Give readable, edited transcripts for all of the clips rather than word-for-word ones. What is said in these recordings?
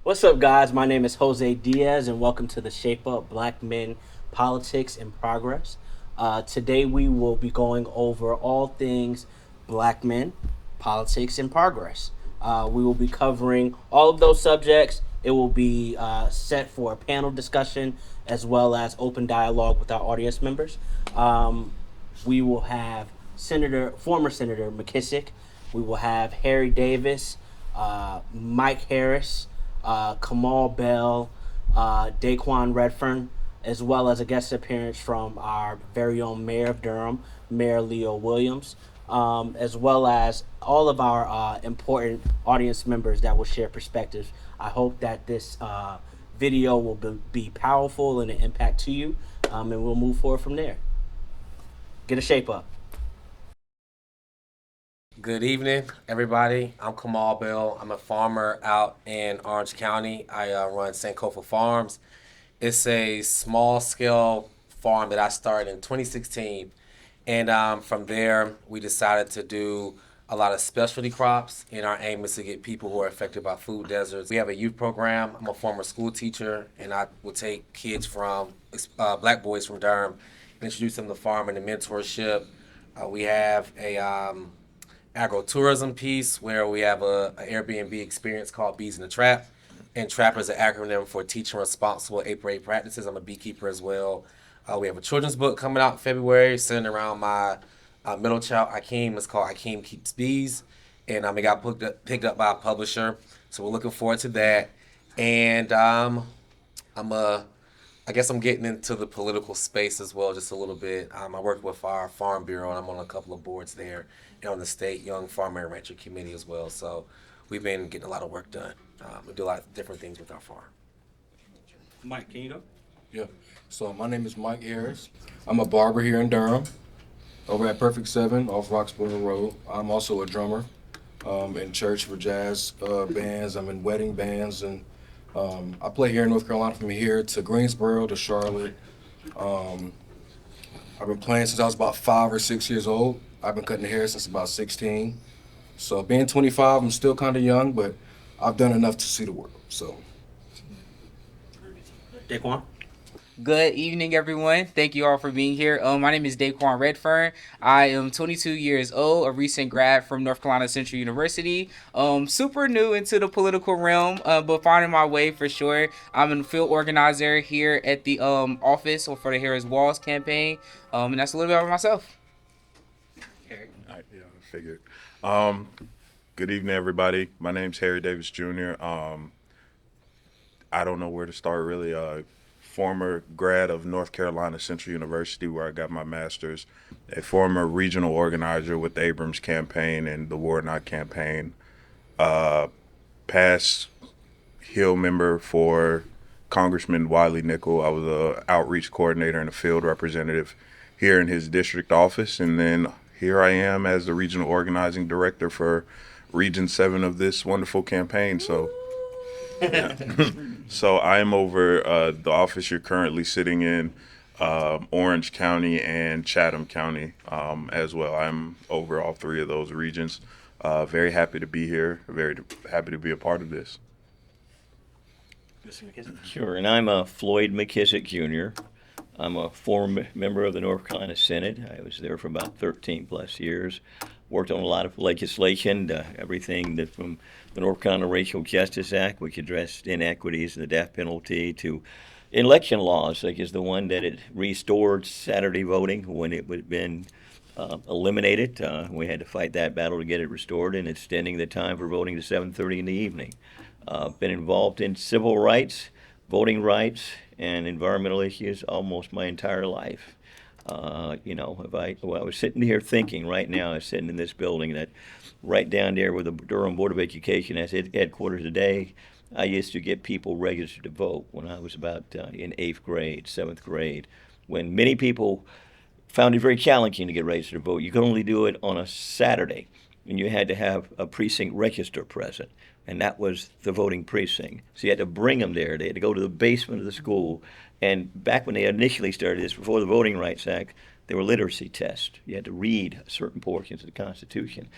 What's up, guys? My name is Jose Diaz, and welcome to the Shape Up Black Men Politics in Progress. Today, we will be going over all things black men, politics, and progress. We will be covering all of those subjects. It will be set for a panel discussion as well as open dialogue with our audience members. We will have former Senator McKissick. We will have Harry Davis, Mike Harris, Kamal Bell, Daquan Redfern, as well as a guest appearance from our very own Mayor of Durham, Mayor Leo Williams, as well as all of our important audience members that will share perspectives. I hope that this video will be powerful and an impact to you, and we'll move forward from there. Get a shape up. Good evening, everybody. I'm Kamal Bell. I'm a farmer out in Orange County. I run Sankofa Farms. It's a small scale farm that I started in 2016. And from there, we decided to do a lot of specialty crops. And our aim is to get people who are affected by food deserts. We have a youth program. I'm a former school teacher, and I will take kids from black boys from Durham and introduce them to farming and mentorship. We have a agro-tourism piece where we have a Airbnb experience called Bees in the Trap. And TRAP is an acronym for Teaching Responsible Apiary Practices. I'm a beekeeper as well. We have a children's book coming out in February centered around my middle child, Akeem. It's called Akeem Keeps Bees. And it got picked up by a publisher. So we're looking forward to that. And I'm a I guess I'm getting into the political space as well, just a little bit. I work with our Farm Bureau, and I'm on a couple of boards there, and on the state Young Farmer and Rancher Committee as well. So we've been getting a lot of work done. We do a lot of different things with our farm. Mike, can you go? Yeah. So my name is Mike Harris. I'm a barber here in Durham, over at Perfect Seven off Roxborough Road. I'm also a drummer in church for jazz bands. I'm in wedding bands, and I play here in North Carolina from here to Greensboro to Charlotte. Um, I've been playing since I was about 5 or 6 years old. I've been cutting hair since about 16. So being 25, I'm still kind of young, but I've done enough to see the world. So. Daquan? Good evening, everyone. Thank you all for being here. My name is Daquan Redfern. I am 22 years old, a recent grad from North Carolina Central University. Super new into the political realm, but finding my way for sure. I'm a field organizer here at the office for the Harris Walls campaign, and that's a little bit about myself. All right, yeah, I figured. Um, Good evening, everybody. My name's Harry Davis Jr. I don't know where to start, really. Former grad of North Carolina Central University, where I got my master's. A former regional organizer with the Abrams campaign and the Warnock campaign. Past Hill member for Congressman Wiley Nickel. I was a outreach coordinator and a field representative here in his district office, and then here I am as the regional organizing director for Region 7 of this wonderful campaign. So I am over the office you're currently sitting in, Orange County and Chatham County as well. I'm over all three of those regions. Very happy to be here. Very happy to be a part of this. Sure, and I'm Floyd McKissick Jr. I'm a former member of the North Carolina Senate. I was there for about 13 plus years. Worked on a lot of legislation, everything that from the North Carolina Racial Justice Act, which addressed inequities and the death penalty, to election laws, like is the one that it restored Saturday voting when it had been eliminated. We had to fight that battle to get it restored, and extending the time for voting to 7:30 in the evening. Been involved in civil rights, voting rights, and environmental issues almost my entire life. If I was sitting here thinking right now, I was sitting in this building that right down there where the Durham Board of Education has its headquarters today, I used to get people registered to vote when I was about in 8th grade, 7th grade, when many people found it very challenging to get registered to vote. You could only do it on a Saturday, and you had to have a precinct register present, and that was the voting precinct. So you had to bring them there. They had to go to the basement of the school. And back when they initially started this, before the Voting Rights Act, There were literacy tests. You had to read certain portions of the Constitution.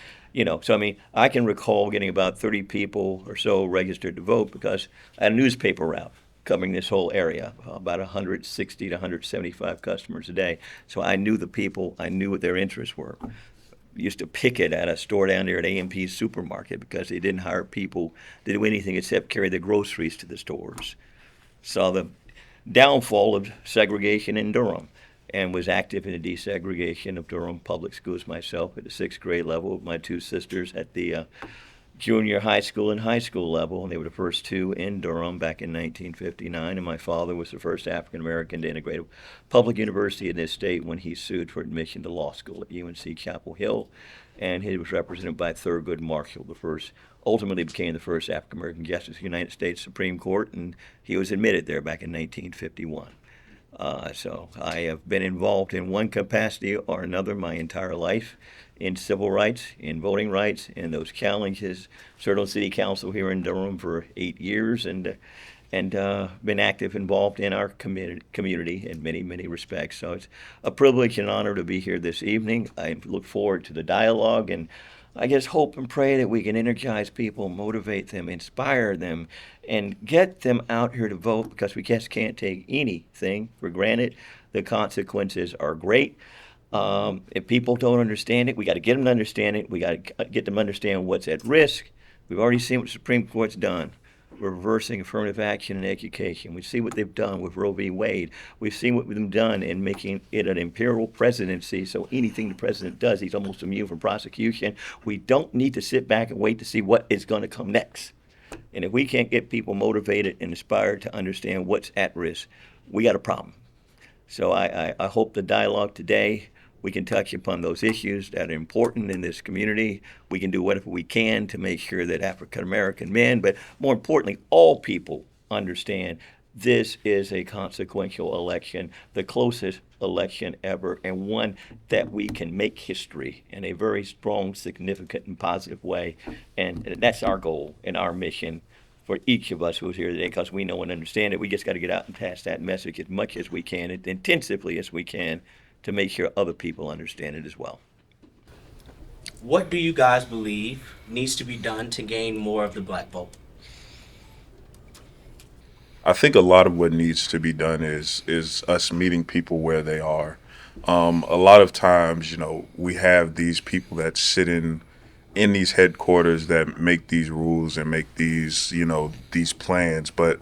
So I mean, I can recall getting about 30 people or so registered to vote because I had a newspaper route covering this whole area, about 160 to 175 customers a day. So I knew the people, I knew what their interests were. Used to picket at a store down there at A&P Supermarket because they didn't hire people to do anything except carry the groceries to the stores. Saw the downfall of segregation in Durham and was active in the desegregation of Durham public schools myself at the sixth grade level with my two sisters at the junior high school and high school level. And they were the first two in Durham back in 1959. And my father was the first African American to integrate a public university in this state when he sued for admission to law school at UNC Chapel Hill. And he was represented by Thurgood Marshall, the first, ultimately became the first African American justice of the United States Supreme Court. And he was admitted there back in 1951. So I have been involved in one capacity or another my entire life in civil rights, in voting rights, and those challenges. Served on city council here in Durham for 8 years and been active, involved in our community in many, many respects. So it's a privilege and honor to be here this evening. I look forward to the dialogue, and I just hope and pray that we can energize people, motivate them, inspire them, and get them out here to vote because we just can't take anything for granted. The consequences are great. If people don't understand it, we got to get them to understand it. We got to get them to understand what's at risk. We've already seen what the Supreme Court's done. We're reversing affirmative action in education. We see what they've done with Roe v. Wade. We've seen what they've done in making it an imperial presidency, so anything the president does, he's almost immune from prosecution. We don't need to sit back and wait to see what is going to come next. And if we can't get people motivated and inspired to understand what's at risk, we got a problem. So I hope the dialogue today, we can touch upon those issues that are important in this community. We can do whatever we can to make sure that African American men, but more importantly, all people understand this is a consequential election, the closest election ever, and one that we can make history in a very strong, significant, and positive way. And that's our goal and our mission for each of us who's here today, because we know and understand it. We just got to get out and pass that message as much as we can, as intensively as we can, to make sure other people understand it as well. What do you guys believe needs to be done to gain more of the black vote? I think a lot of what needs to be done is us meeting people where they are. A lot of times, we have these people that sit in these headquarters that make these rules and make these plans, but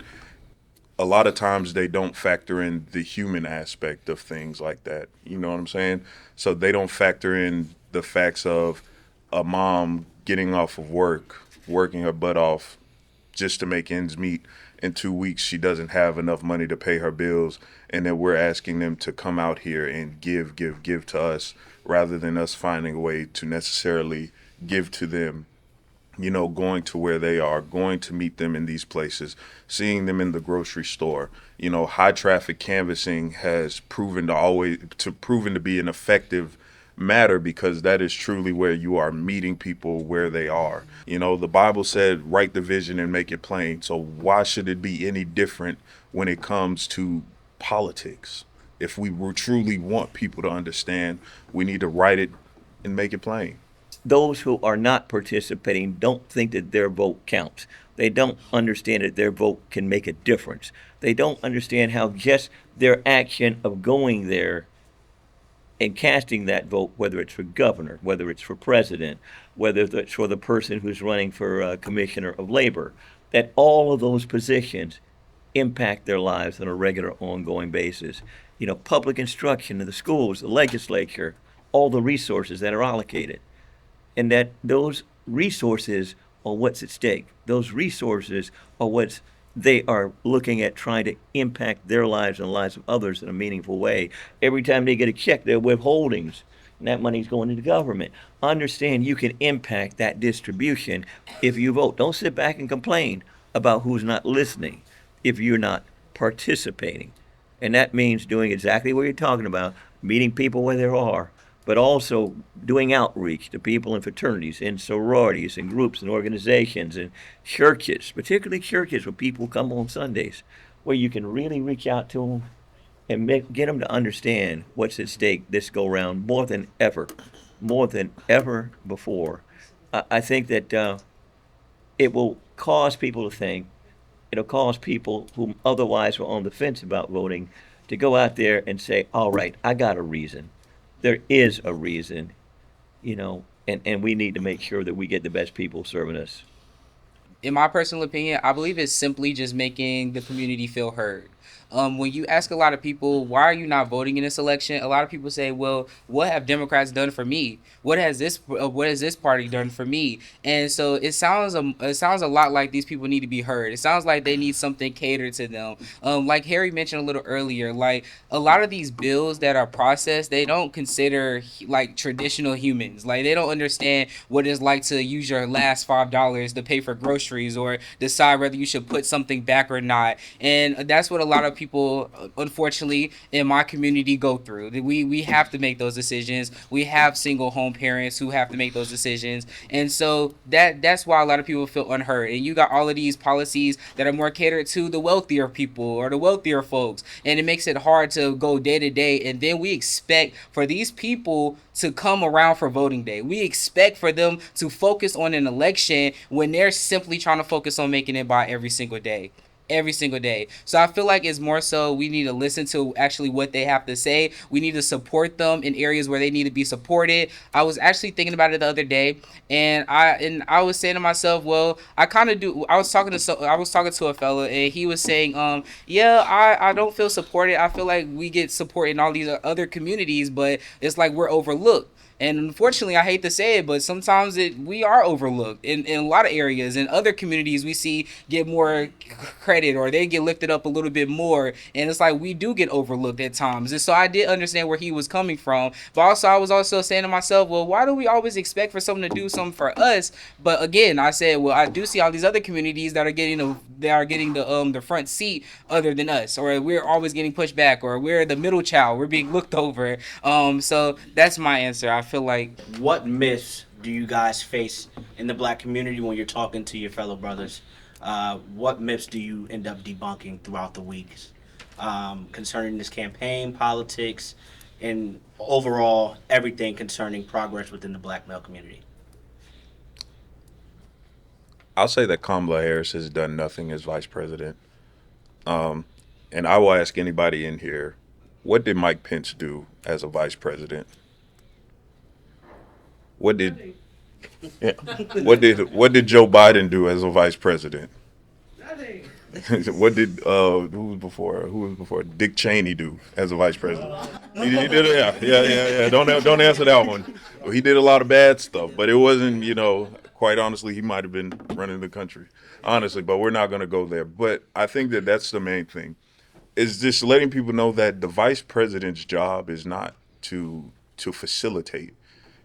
a lot of times they don't factor in the human aspect of things like that. You know what I'm saying? So they don't factor in the facts of a mom getting off of work, working her butt off just to make ends meet. In 2 weeks, she doesn't have enough money to pay her bills. And then we're asking them to come out here and give to us rather than us finding a way to necessarily give to them. Going to where they are, going to meet them in these places, seeing them in the grocery store. High traffic canvassing has proven to be an effective matter because that is truly where you are meeting people where they are. The Bible said, write the vision and make it plain. So why should it be any different when it comes to politics? If we truly want people to understand, we need to write it and make it plain. Those who are not participating don't think that their vote counts. They don't understand that their vote can make a difference. They don't understand how just their action of going there and casting that vote, whether it's for governor, whether it's for president, whether it's for the person who's running for commissioner of labor, that all of those positions impact their lives on a regular, ongoing basis. Public instruction in the schools, the legislature, all the resources that are allocated. And that those resources are what's at stake. Those resources are what they are looking at trying to impact their lives and the lives of others in a meaningful way. Every time they get a check, they're withholdings, and that money's going into government. Understand you can impact that distribution if you vote. Don't sit back and complain about who's not listening if you're not participating. And that means doing exactly what you're talking about, meeting people where they are, but also doing outreach to people in fraternities, in sororities, and groups, and organizations, and churches, particularly churches where people come on Sundays, where you can really reach out to them and get them to understand what's at stake this go round more than ever before. I think that it will cause people to think. It'll cause people who otherwise were on the fence about voting to go out there and say, all right, I got a reason. There is a reason, and we need to make sure that we get the best people serving us. In my personal opinion, I believe it's simply just making the community feel heard. When you ask a lot of people, why are you not voting in this election? A lot of people say, well, what have Democrats done for me? What has this party done for me? And so it sounds a lot like these people need to be heard. It sounds like they need something catered to them. Like Harry mentioned a little earlier, like a lot of these bills that are processed, they don't consider like traditional humans. Like they don't understand what it's like to use your last $5 to pay for groceries or decide whether you should put something back or not. And that's what a lot of people, unfortunately, in my community go through. We have to make those decisions. We have single home parents who have to make those decisions. And so that's why a lot of people feel unheard. And you got all of these policies that are more catered to the wealthier people or the wealthier folks. And it makes it hard to go day to day. And then we expect for these people to come around for voting day. We expect for them to focus on an election when they're simply trying to focus on making it by every single day. Every single day. So I feel like it's more so we need to listen to actually what they have to say. We need to support them in areas where they need to be supported. I was actually thinking about it the other day, and I was saying to myself, well, I kind of do. I was talking to a fella, and he was saying, yeah, I don't feel supported. I feel like we get support in all these other communities, but it's like we're overlooked. And unfortunately, I hate to say it, but sometimes we are overlooked in a lot of areas. In other communities, we see get more credit or they get lifted up a little bit more. And it's like we do get overlooked at times. And so I did understand where he was coming from. But also, I was also saying to myself, well, why do we always expect for someone to do something for us? But again, I said, well, I do see all these other communities that are getting the front seat other than us, or we're always getting pushed back, or we're the middle child, we're being looked over. So that's my answer. I feel like What myths do you guys face in the black community when you're talking to your fellow brothers? What myths do you end up debunking throughout the weeks concerning this campaign, politics, and overall everything concerning progress within the black male community? I'll say that Kamala Harris has done nothing as vice president. And I will ask anybody in here, what did Mike Pence do as a vice president? What did yeah, what did Joe Biden do as a vice president? What did who was before Dick Cheney do as a vice president? He did it. Yeah. Don't answer that one. Well, he did a lot of bad stuff, but it wasn't. Quite honestly, he might have been running the country. Honestly, but we're not going to go there. But I think that that's the main thing. Is just letting people know that the vice president's job is not to facilitate.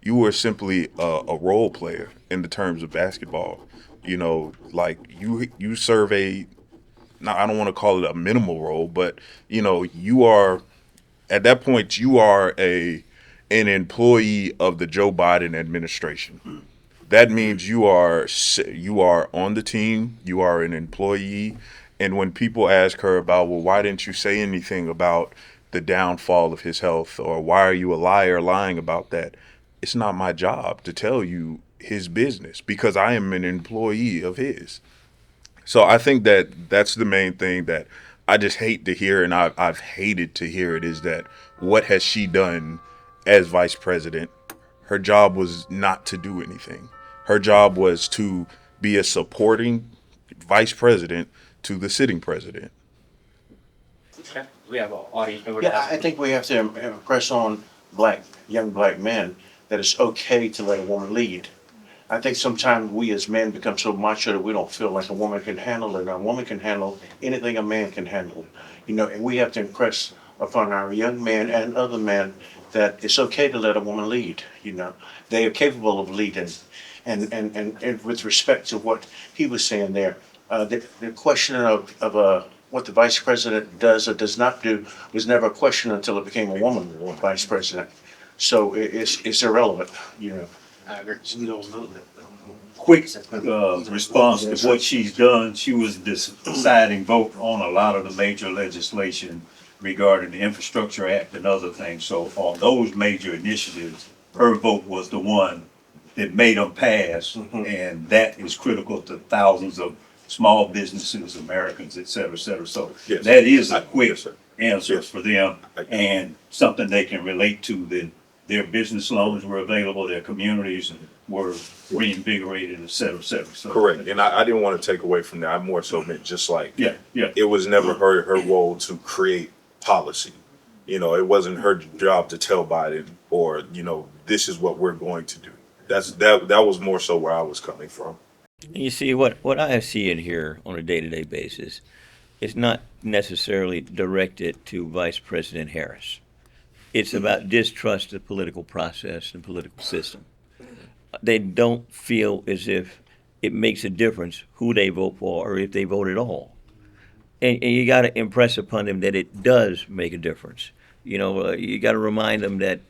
You are simply a role player in the terms of basketball. Like you serve a, now I don't want to call it a minimal role, but you are at that point you are an employee of the Joe Biden administration. That means you are on the team, you are an employee, and when people ask her about, well, why didn't you say anything about the downfall of his health, or why are you a liar lying about that? It's not my job to tell you his business because I am an employee of his. So I think that that's the main thing that I just hate to hear, and I've hated to hear it, is that what has she done as vice president? Her job was not to do anything. Her job was to be a supporting vice president to the sitting president. Okay. We have an audience member. Yeah, I think we have to impress on young black men that it's okay to let a woman lead. I think sometimes we as men become so macho that we don't feel like a woman can handle it. A woman can handle anything a man can handle, and we have to impress upon our young men and other men that it's okay to let a woman lead. They are capable of leading. And with respect to what he was saying there, the question of what the vice president does or does not do was never a question until it became a woman vice president. So it's irrelevant. I agree. Quick response to what she's done. She was the deciding vote on a lot of the major legislation regarding the Infrastructure Act and other things. So on those major initiatives, her vote was the one that made them pass. And that is critical to thousands of small businesses, Americans, et cetera, et cetera. So Yes. that is a quick Yes, sir. answer Yes. for them and something they can relate to, that their business loans were available, their communities were reinvigorated, et cetera, et cetera. So, Correct. And I didn't want to take away from that. I more so meant just like, Yeah, yeah. it was never her role to create policy. You know, it wasn't her job to tell Biden or, you know, this is what we're going to do. That was more so where I was coming from. You see, what I see in here on a day-to-day basis is not necessarily directed to Vice President Harris. It's about distrust of the political process and political system. They don't feel as if it makes a difference who they vote for or if they vote at all. And you got to impress upon them that it does make a difference. You know, you got to remind them that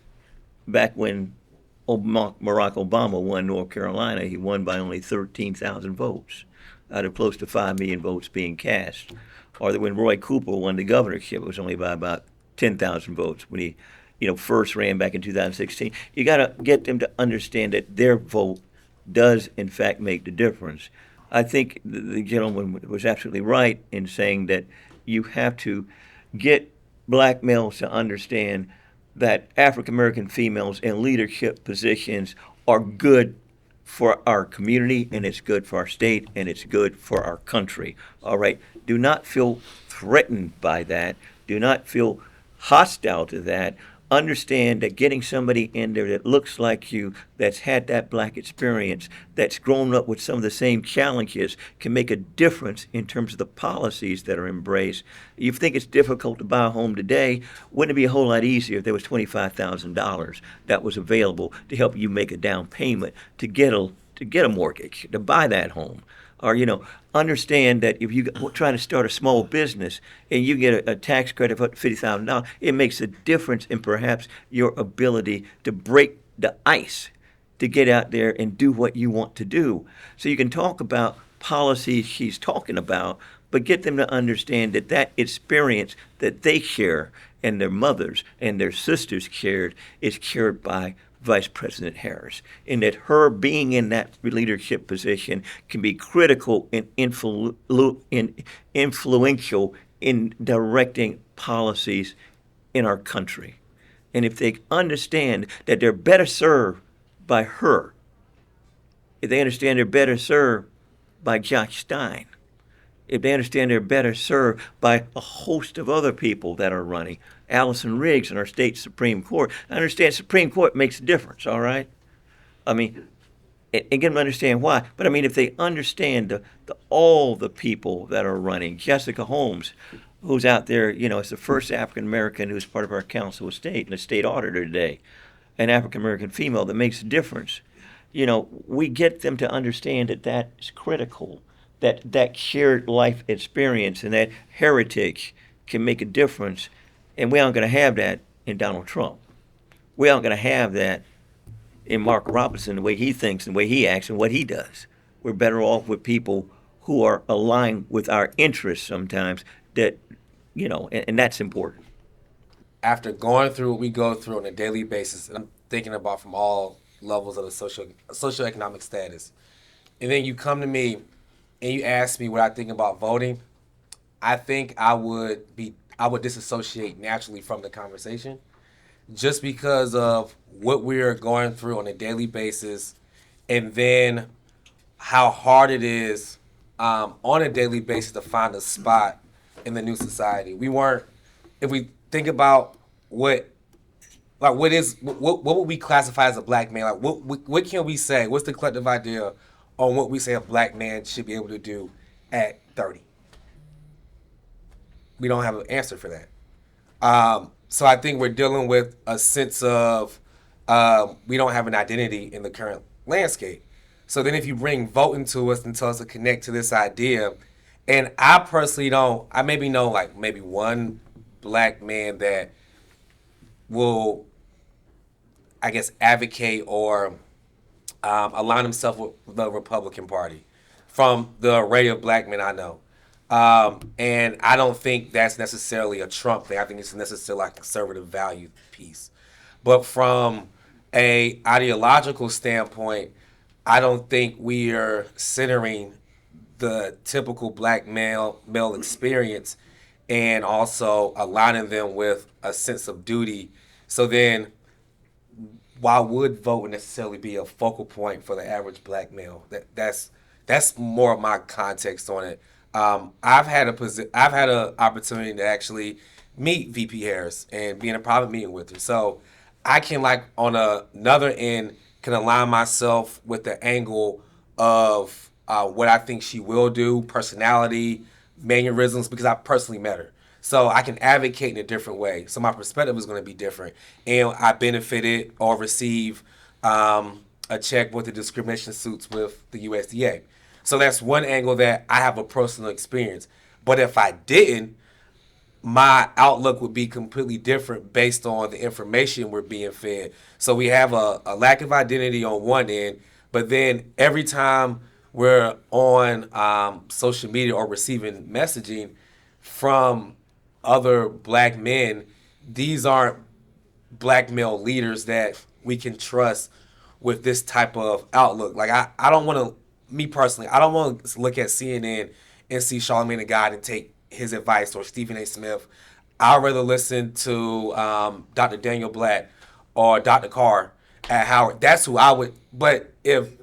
back when Barack Obama won North Carolina, he won by only 13,000 votes out of close to 5 million votes being cast. Or that when Roy Cooper won the governorship, it was only by about 10,000 votes when he, first ran back in 2016. You got to get them to understand that their vote does, in fact, make the difference. I think the gentleman was absolutely right in saying that you have to get black males to understand that African American females in leadership positions are good for our community, and it's good for our state, and it's good for our country. All right? Do not feel threatened by that. Do not feel hostile to that. Understand that getting somebody in there that looks like you, that's had that black experience, that's grown up with some of the same challenges, can make a difference in terms of the policies that are embraced. You think it's difficult to buy a home today, wouldn't it be a whole lot easier if there was $25,000 that was available to help you make a down payment to get a mortgage, to buy that home? Or, understand that if you're trying to start a small business and you get a tax credit of up to $50,000, it makes a difference in perhaps your ability to break the ice, to get out there and do what you want to do. So you can talk about policies she's talking about, but get them to understand that that experience that they share and their mothers and their sisters shared is shared by Vice President Harris, and that her being in that leadership position can be critical and influential in directing policies in our country. And if they understand that they're better served by her, if they understand they're better served by Josh Stein, if they understand they're better served by a host of other people that are running, Allison Riggs in our state Supreme Court. I understand Supreme Court makes a difference, all right? I mean, and get them to understand why. But I mean, if they understand all the people that are running, Jessica Holmes, who's out there, is the first African American who's part of our Council of State and a state auditor today, an African American female that makes a difference. We get them to understand that that is critical, that shared life experience and that heritage can make a difference. And we aren't going to have that in Donald Trump. We aren't going to have that in Mark Robinson, the way he thinks and the way he acts and what he does. We're better off with people who are aligned with our interests sometimes, that, and that's important. After going through what we go through on a daily basis, and I'm thinking about from all levels of the socioeconomic status, and then you come to me and you ask me what I think about voting, I think I would disassociate naturally from the conversation, just because of what we're going through on a daily basis, and then how hard it is on a daily basis to find a spot in the new society. If we think about what would we classify as a black man? Like what can we say? What's the collective idea on what we say a black man should be able to do at 30? We don't have an answer for that. So I think we're dealing with a sense of we don't have an identity in the current landscape. So then if you bring voting to us and tell us to connect to this idea, and I personally don't, I maybe know like maybe one black man that will, I guess, advocate or align himself with the Republican Party from the array of black men I know. And I don't think that's necessarily a Trump thing. I think it's necessarily like a conservative value piece. But from a ideological standpoint, I don't think we are centering the typical black male experience and also aligning them with a sense of duty. So then why would vote necessarily be a focal point for the average black male? That's more of my context on it. I've had an opportunity to actually meet VP Harris and be in a private meeting with her. So I can like on another end can align myself with the angle of what I think she will do, personality, mannerisms, because I personally met her. So I can advocate in a different way. So my perspective is going to be different. And I benefited or receive a check with the discrimination suits with the USDA. So that's one angle that I have a personal experience. But if I didn't, my outlook would be completely different based on the information we're being fed. So we have a lack of identity on one end, but then every time we're on social media or receiving messaging from other black men, these aren't black male leaders that we can trust with this type of outlook. Like I don't want to, me personally, I don't want to look at CNN and see Charlamagne the God and take his advice or Stephen A. Smith. I'd rather listen to Dr. Daniel Blatt or Dr. Carr at Howard. That's who I would. But if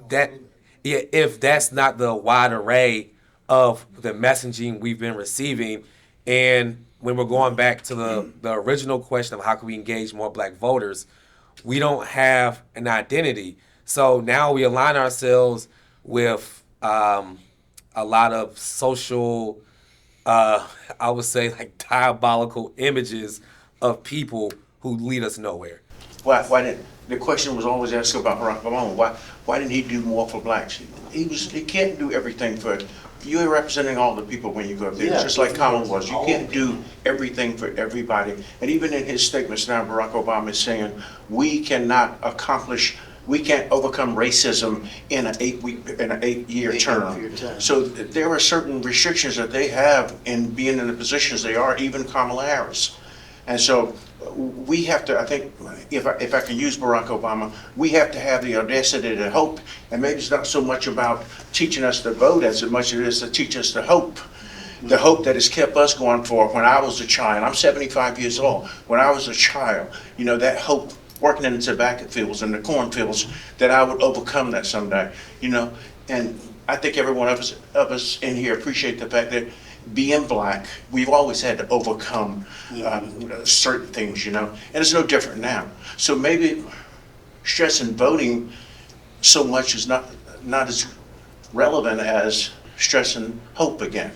that's not the wide array of the messaging we've been receiving, and when we're going back to the original question of how can we engage more black voters, we don't have an identity. So now we align ourselves with a lot of social, I would say, like diabolical images of people who lead us nowhere. Why didn't, the question was always asked about Barack Obama, why didn't he do more for blacks? He can't do everything for, you're representing all the people when you go up there, just like Colin was. You can't do everything for everybody. And even in his statements now, Barack Obama is saying, we can't overcome racism in an 8-year term. So there are certain restrictions that they have in being in the positions they are, even Kamala Harris. And so we have to, I think, if I can use Barack Obama, we have to have the audacity to hope. And maybe it's not so much about teaching us to vote as much as it is to teach us to hope. The hope that has kept us going for when I was a child. I'm 75 years old. When I was a child, that hope, working in the tobacco fields and the cornfields, that I would overcome that someday. And I think every one of us in here appreciate the fact that being black, we've always had to overcome certain things, and it's no different now. So maybe stressing voting so much is not as relevant as stressing hope again.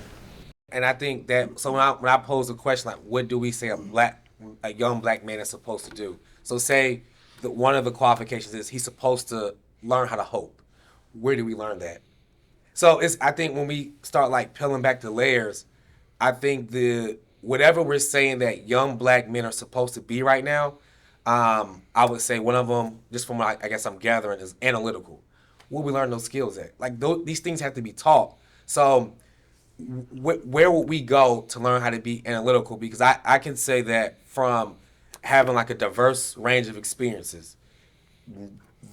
And I think that so when I pose a question like, what do we say a young black man is supposed to do? So say that one of the qualifications is he's supposed to learn how to hope. Where do we learn that? So I think when we start like peeling back the layers, I think whatever we're saying that young black men are supposed to be right now, I would say one of them, just from what I guess I'm gathering, is analytical. Where we learn those skills at? Like these things have to be taught. So where would we go to learn how to be analytical? Because I can say that from having like a diverse range of experiences,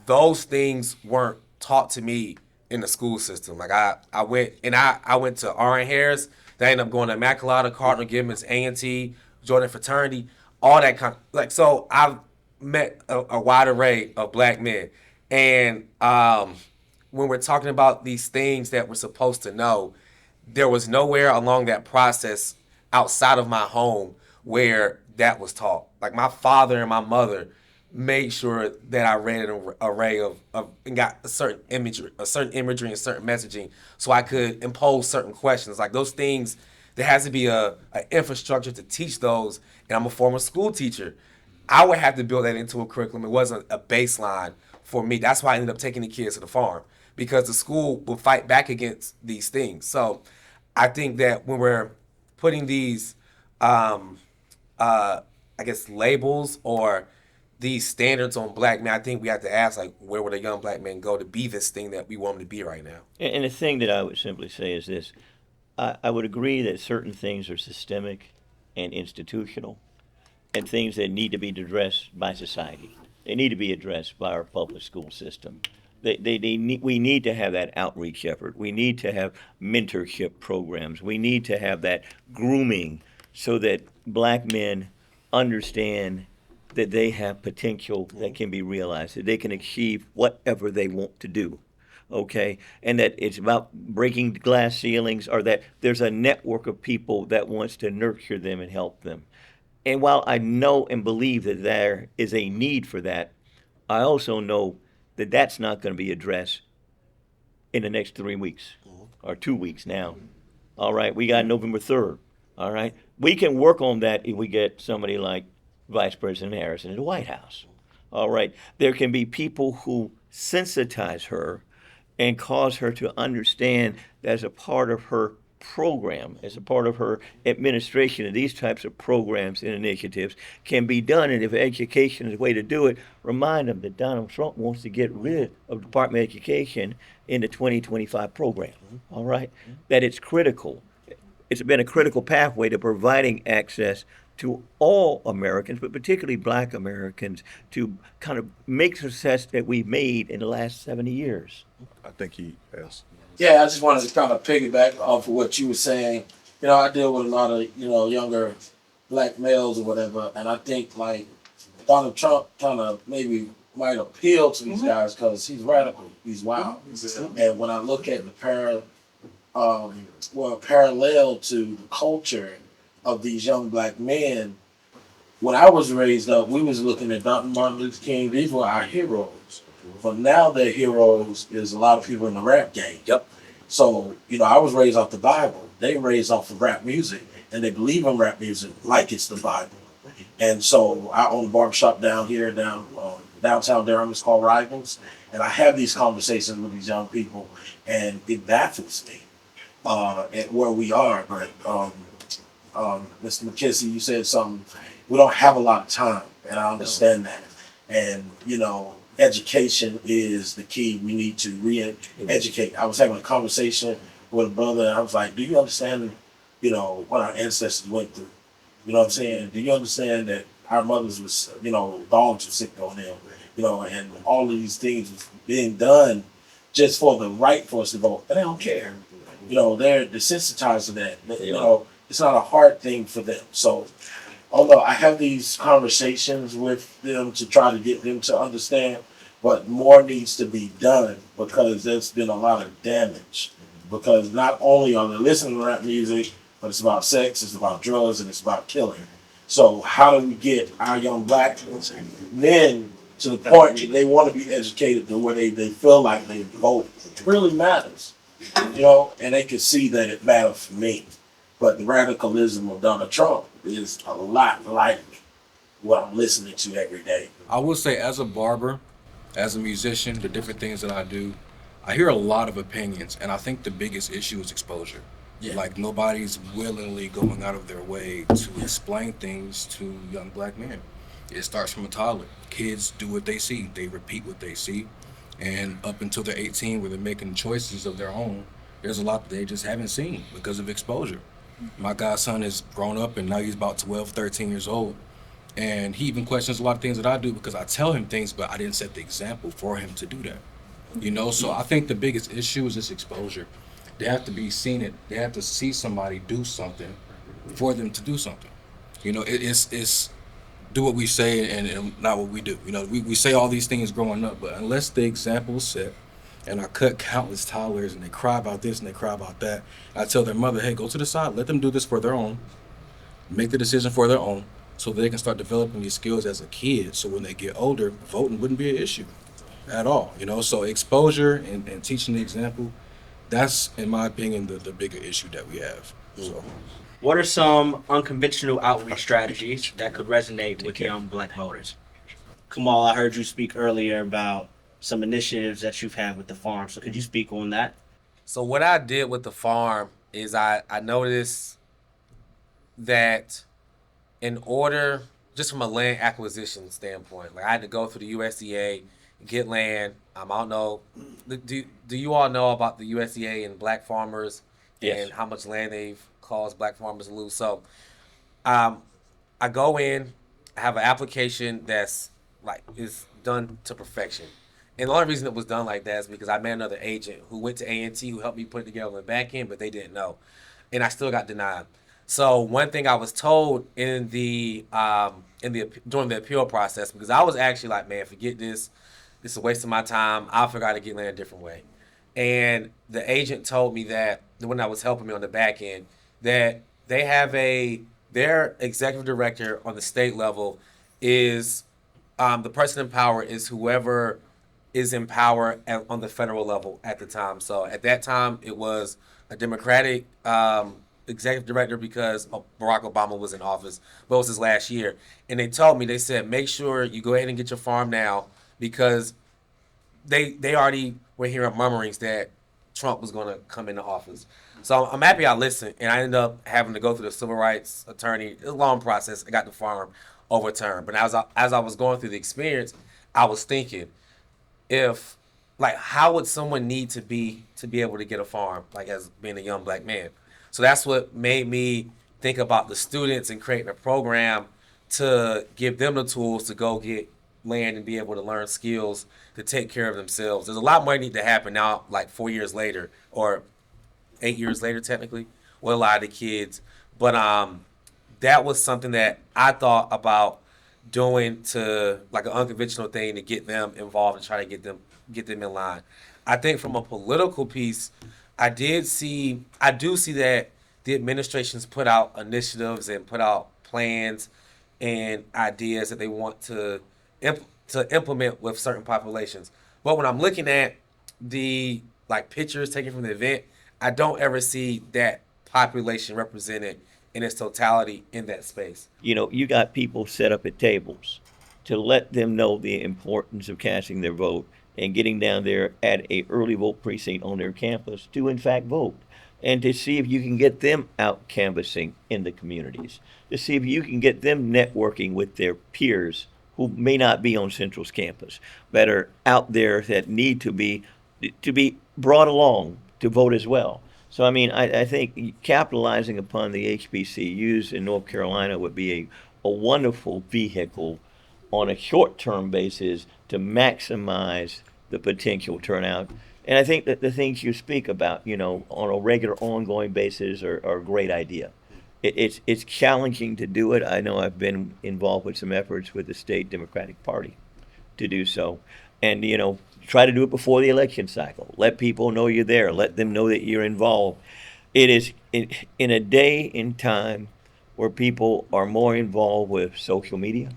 those things weren't taught to me in the school system. Like I went to R.N. Harris. They ended up going to Immaculata, Cardinal Gibbons, A&T, Jordan Fraternity, all that kind of, like, so I've met a wide array of black men. And when we're talking about these things that we're supposed to know, there was nowhere along that process outside of my home where that was taught. Like my father and my mother made sure that I read an array of and got a certain imagery and certain messaging so I could impose certain questions. Like those things, there has to be a infrastructure to teach those. And I'm a former school teacher. I would have to build that into a curriculum. It wasn't a baseline for me. That's why I ended up taking the kids to the farm, because the school will fight back against these things. So I think that when we're putting these, I guess, labels or these standards on black men, I think we have to ask, like, where would a young black man go to be this thing that we want him to be right now? And the thing that I would simply say is this: I would agree that certain things are systemic and institutional, and things that need to be addressed by society. They need to be addressed by our public school system. We need to have that outreach effort. We need to have mentorship programs. We need to have that grooming so that black men understand that they have potential that can be realized, that they can achieve whatever they want to do. Okay, and that it's about breaking glass ceilings, or that there's a network of people that wants to nurture them and help them. And while I know and believe that there is a need for that, I also know that that's not going to be addressed in the next 3 weeks or 2 weeks now. All right, we got November 3rd. All right, we can work on that if we get somebody like Vice President Harris in the White House. All right, there can be people who sensitize her and cause her to understand that as a part of her program, as a part of her administration, and these types of programs and initiatives can be done. And if education is a way to do it, remind them that Donald Trump wants to get rid of the Department of Education in the 2025 program. All right, that it's critical. It's been a critical pathway to providing access to all Americans, but particularly black Americans, to kind of make success that we've made in the last 70 years. I think he has. Yeah, I just wanted to kind of piggyback off of what you were saying. You know, I deal with a lot of, younger black males or whatever, and I think like Donald Trump kind of maybe might appeal to these guys because he's radical, he's wild. And when I look at the parallel to the culture of these young black men, when I was raised up, we was looking at Dr. Martin Luther King. These were our heroes. But now their heroes is a lot of people in the rap game. Yep. So, I was raised off the Bible. They raised off of rap music. And they believe in rap music like it's the Bible. And so I own a barbershop downtown Durham. It's called Rivals. And I have these conversations with these young people. And it baffles me at where we are. But Mr. McKissy, you said something. We don't have a lot of time. And I understand that. And, education is the key. We need to re-educate. I was having a conversation with a brother, and I was like, do you understand, what our ancestors went through? You know what I'm saying? Do you understand that our mothers was, dogs were sick on them, and all of these things was being done just for the right for us to vote. And they don't care. They're desensitized to that. It's not a hard thing for them. So, although I have these conversations with them to try to get them to understand, but more needs to be done because there's been a lot of damage. Because not only are they listening to rap music, but it's about sex, it's about drugs, and it's about killing. So how do we get our young black men to the point that they want to be educated to where they feel like they vote? It really matters, and they can see that it matters for me. But the radicalism of Donald Trump is a lot like what I'm listening to every day. I will say, as a barber, as a musician, the different things that I do, I hear a lot of opinions, and I think the biggest issue is exposure. Yeah. Like, nobody's willingly going out of their way to explain things to young black men. It starts from a toddler. Kids do what they see. They repeat what they see. And up until they're 18, where they're making choices of their own, there's a lot that they just haven't seen because of exposure. My godson is grown up, and now he's about 12, 13 years old. And he even questions a lot of things that I do because I tell him things, but I didn't set the example for him to do that. So I think the biggest issue is this exposure. They have to be seen it. They have to see somebody do something for them to do something. It's do what we say and not what we do. We say all these things growing up, but unless the example is set, and I cut countless toddlers, and they cry about this and they cry about that, I tell their mother, hey, go to the side, let them do this for their own, make the decision for their own, so they can start developing these skills as a kid, so when they get older, voting wouldn't be an issue at all. So exposure and teaching the example, that's, in my opinion, the bigger issue that we have. So, What are some unconventional outreach strategies that could resonate with young black voters? Kamal, I heard you speak earlier about some initiatives that you've had with the farm. So could you speak on that? So what I did with the farm is I noticed that in order, just from a land acquisition standpoint, like I had to go through the USDA, get land. I don't know. Do you all know about the USDA and black farmers and Yes. how much land they've caused black farmers to lose. So um, I go in, I have an application that's like is done to perfection. And the only reason it was done like that is because I met another agent who went to A&T who helped me put it together on the back end, but they didn't know, and I still got denied. So one thing I was told in the during the appeal process, because I was actually like, man, forget this. This is a waste of my time. I'll figure out how to get land a different way. And the agent told me that when I was helping me on the back end, that they have their executive director on the state level is the person in power is whoever is in power on the federal level at the time. So at that time, it was a Democratic executive director because Barack Obama was in office, but it was his last year. And they told me, they said, make sure you go ahead and get your farm now because they already were hearing murmurings that Trump was going to come into office. So I'm happy I listened, and I ended up having to go through the civil rights attorney. It was a long process. I got the farm overturned, but as I was going through the experience, I was thinking, if like how would someone need to be able to get a farm like as being a young black man? So that's what made me think about the students and creating a program to give them the tools to go get land and be able to learn skills to take care of themselves. There's a lot more need to happen now, like 4 years later or 8 years later, technically, with a lot of the kids. But that was something that I thought about doing to like an unconventional thing to get them involved and try to get them in line. I think from a political piece, I do see that the administration's put out initiatives and put out plans and ideas that they want to implement with certain populations. But when I'm looking at the like pictures taken from the event, I don't ever see that population represented in its totality in that space. You know, you got people set up at tables to let them know the importance of casting their vote and getting down there at a early vote precinct on their campus to in fact vote, and to see if you can get them out canvassing in the communities, to see if you can get them networking with their peers who may not be on Central's campus, that are out there that need to be brought along to vote as well. So I mean, I think capitalizing upon the HBCUs in North Carolina would be a wonderful vehicle on a short-term basis to maximize the potential turnout. And I think that the things you speak about, you know, on a regular, ongoing basis are a great idea. It's challenging to do it. I know I've been involved with some efforts with the state Democratic Party to do so. And, you know, try to do it before the election cycle. Let people know you're there. Let them know that you're involved. It is in a day and time where people are more involved with social media,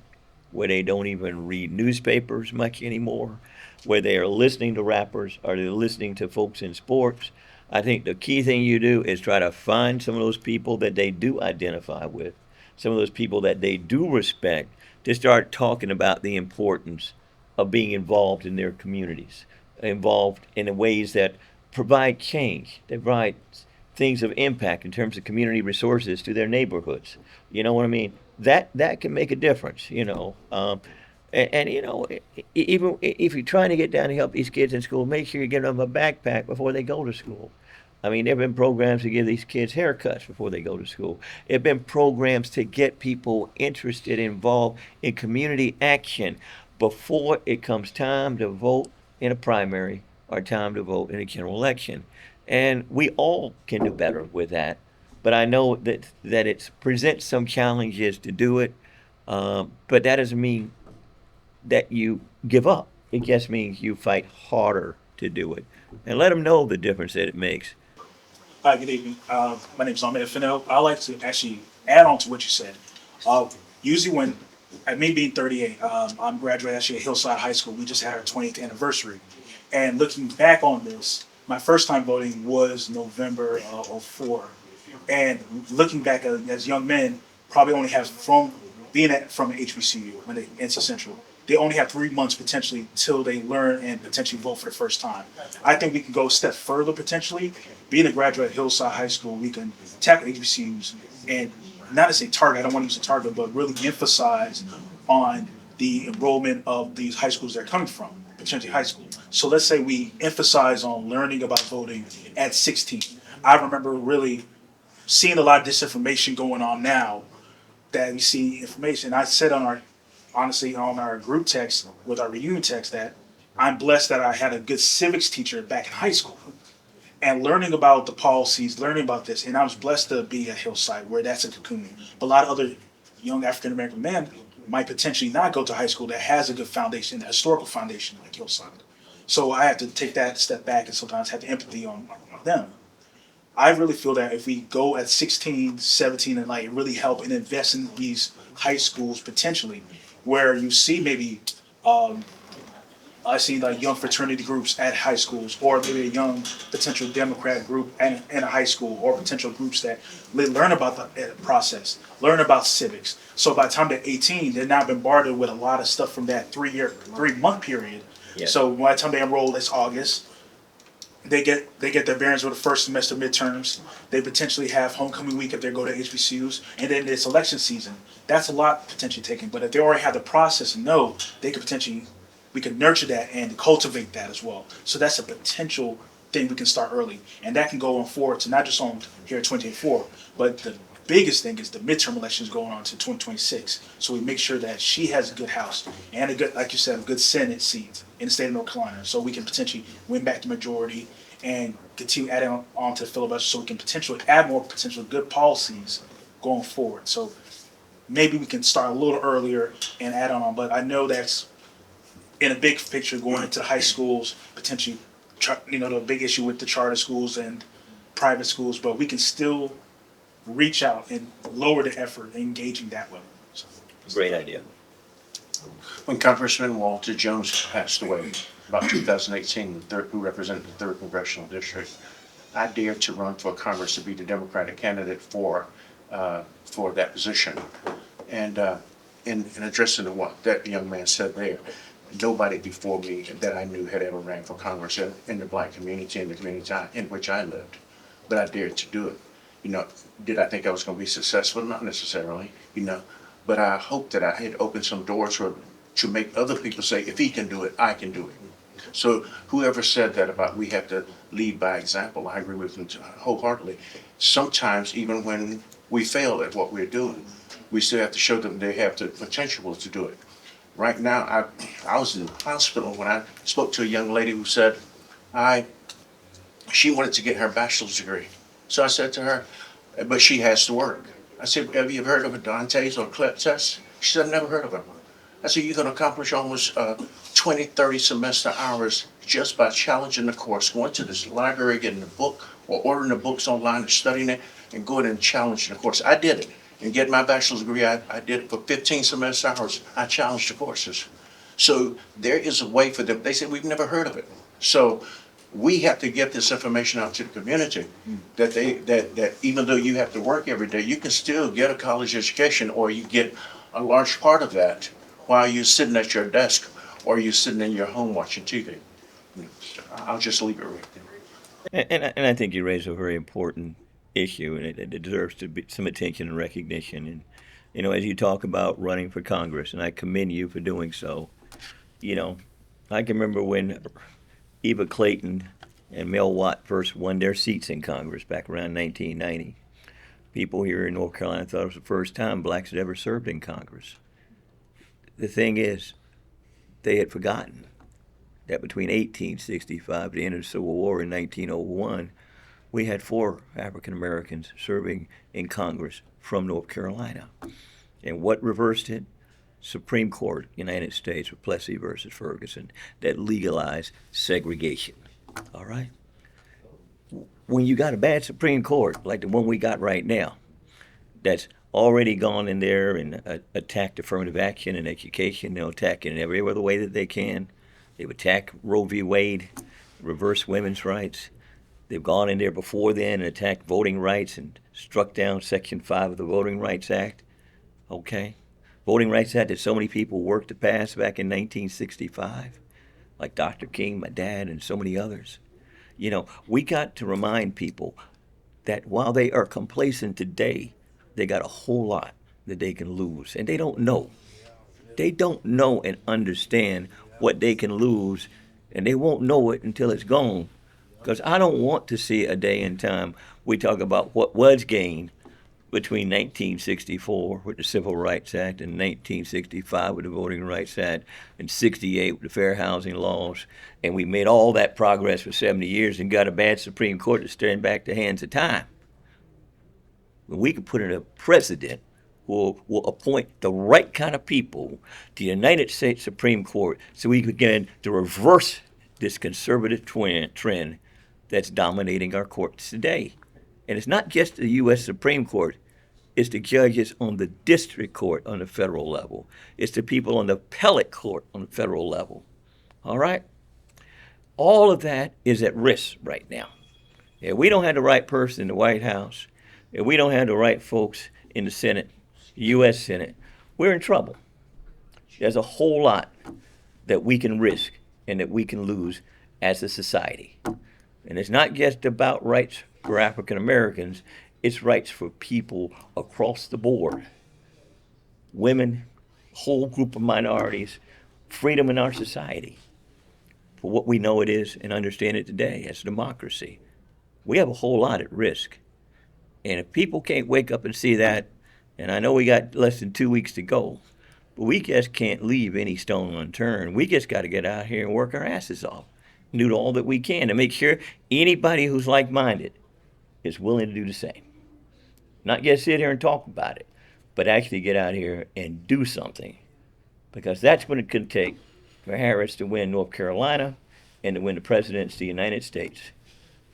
where they don't even read newspapers much anymore, where they are listening to rappers or they're listening to folks in sports. I think the key thing you do is try to find some of those people that they do identify with, some of those people that they do respect, to start talking about the importance of being involved in their communities, involved in ways that provide change, that provide things of impact in terms of community resources to their neighborhoods. You know what I mean? That can make a difference. You know, and you know, even if you're trying to get down to help these kids in school, make sure you give them a backpack before they go to school. I mean, there have been programs to give these kids haircuts before they go to school. There have been programs to get people interested, involved in community action before it comes time to vote in a primary or time to vote in a general election. And we all can do better with that. But I know that it presents some challenges to do it, but that doesn't mean that you give up. It just means you fight harder to do it. And let them know the difference that it makes. Hi, good evening. My name is Ahmed Fennell. I'd like to actually add on to what you said. Usually when, at me being 38, I'm graduating actually at Hillside High School. We just had our 20th anniversary. And looking back on this, my first time voting was November '04. And looking back as young men, probably only have from from HBCU when they enter Central, they only have 3 months potentially till they learn and potentially vote for the first time. I think we can go a step further potentially. Being a graduate at Hillside High School, we can tackle HBCUs and not as a target, I don't want to use a target, but really emphasize on the enrollment of these high schools they're coming from, potentially high school. So let's say we emphasize on learning about voting at 16. I remember really seeing a lot of disinformation going on now that we see information. I said honestly, on our group text with our reunion text that I'm blessed that I had a good civics teacher back in high school and learning about the policies, learning about this. And I was blessed to be at Hillside where that's a cocoon. But a lot of other young African American men might potentially not go to high school that has a good foundation, a historical foundation like Hillside. So I have to take that step back and sometimes have empathy on them. I really feel that if we go at 16, 17, and like really help and invest in these high schools potentially, where you see maybe I see like young fraternity groups at high schools, or maybe a young potential Democrat group in a high school, or potential groups that learn about the process, learn about civics. So by the time they're 18, they're not bombarded with a lot of stuff from that 3-month period. Yes. So by the time they enroll, it's August. They get their bearings with the first semester midterms. They potentially have homecoming week if they go to HBCUs, and then it's election season. That's a lot potentially taken. But if they already have the process and know, they could potentially we can nurture that and cultivate that as well. So that's a potential thing we can start early, and that can go on forward to not just on here at 2024, but the biggest thing is the midterm elections going on to 2026. So we make sure that she has a good house and a good, like you said, a good Senate seat in the state of North Carolina, so we can potentially win back the majority and continue adding on to the filibuster, so we can potentially add more potential good policies going forward. So maybe we can start a little earlier and add on, but I know that's in a big picture going into high schools, potentially, the big issue with the charter schools and private schools, but we can still reach out and lower the effort engaging that way. So, Great idea. When Congressman Walter Jones passed away about 2018, who represented the 3rd Congressional District, I dared to run for Congress to be the Democratic candidate for that position. And in addressing to what that young man said there, nobody before me that I knew had ever ran for Congress in the black community, in the community in which I lived. But I dared to do it. Did I think I was going to be successful? Not necessarily, but I hoped that I had opened some doors to make other people say, if he can do it, I can do it. So whoever said that about we have to lead by example, I agree with them wholeheartedly. Sometimes even when we fail at what we're doing, we still have to show them they have the potential to do it. Right now, I was in the hospital when I spoke to a young lady who said she wanted to get her bachelor's degree. So I said to her, but she has to work. I said, have you heard of a Dante's or Kleptes? She said, I've never heard of them. I said, you can accomplish almost 20, 30 semester hours just by challenging the course, going to this library, getting a book, or ordering the books online and studying it, and going and challenging the course. I did it. And getting my bachelor's degree, I did it for 15 semester hours. I challenged the courses. So there is a way for them. They said, we've never heard of it. So we have to get this information out to the community that even though you have to work every day, you can still get a college education, or you get a large part of that while you're sitting at your desk or you're sitting in your home watching TV. I'll just leave it right there. And I think you raise a very important issue, and it deserves to be some attention and recognition. And as you talk about running for Congress, and I commend you for doing so. I can remember when Eva Clayton and Mel Watt first won their seats in Congress back around 1990. People here in North Carolina thought it was the first time blacks had ever served in Congress. The thing is, they had forgotten that between 1865 and the end of the Civil War in 1901, we had 4 African Americans serving in Congress from North Carolina. And what reversed it? Supreme Court, United States, with Plessy versus Ferguson, that legalized segregation. All right? When you got a bad Supreme Court, like the one we got right now, that's already gone in there and attacked affirmative action and education, they'll attack it in every other way that they can. They've attacked Roe v. Wade, reversed women's rights. They've gone in there before then and attacked voting rights and struck down Section 5 of the Voting Rights Act. Okay? Voting Rights Act that so many people worked to pass back in 1965, like Dr. King, my dad, and so many others. We got to remind people that while they are complacent today, they got a whole lot that they can lose, and they don't know. They don't know and understand what they can lose, and they won't know it until it's gone. Because I don't want to see a day in time we talk about what was gained between 1964 with the Civil Rights Act and 1965 with the Voting Rights Act and 68 with the Fair Housing Laws. And we made all that progress for 70 years and got a bad Supreme Court to stand back the hands of time. When we can put in a president who will appoint the right kind of people to the United States Supreme Court so we can begin to reverse this conservative trend that's dominating our courts today. And it's not just the U.S. Supreme Court, it's the judges on the district court on the federal level. It's the people on the appellate court on the federal level. All right? All of that is at risk right now. If we don't have the right person in the White House, if we don't have the right folks in the Senate, U.S. Senate, we're in trouble. There's a whole lot that we can risk and that we can lose as a society. And it's not just about rights for African Americans, it's rights for people across the board. Women, whole group of minorities, freedom in our society for what we know it is and understand it today as democracy. We have a whole lot at risk. And if people can't wake up and see that, and I know we got less than 2 weeks to go, but we just can't leave any stone unturned. We just got to get out here and work our asses off and do all that we can to make sure anybody who's like-minded is willing to do the same. Not just sit here and talk about it, but actually get out here and do something. Because that's what it could take for Harris to win North Carolina and to win the presidency of the United States.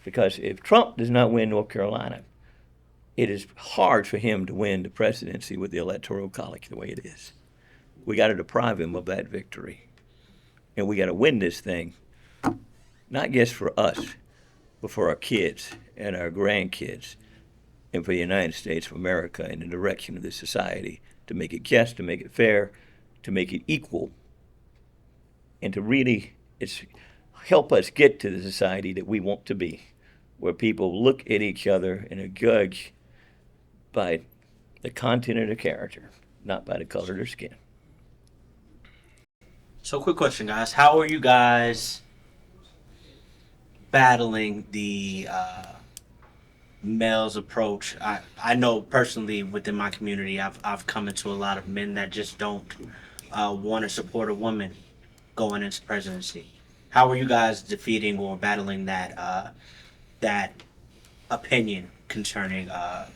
Because if Trump does not win North Carolina, it is hard for him to win the presidency with the Electoral College the way it is. We got to deprive him of that victory. And we got to win this thing, not just for us, but for our kids and our grandkids, and for the United States of America and the direction of this society, to make it just, to make it fair, to make it equal, and to really help us get to the society that we want to be, where people look at each other and are judged by the content of their character, not by the color of their skin. So, quick question, guys. How are you guys battling the male's approach? I know personally within my community, I've come into a lot of men that just don't want to support a woman going into presidency. How are you guys defeating or battling that opinion concerning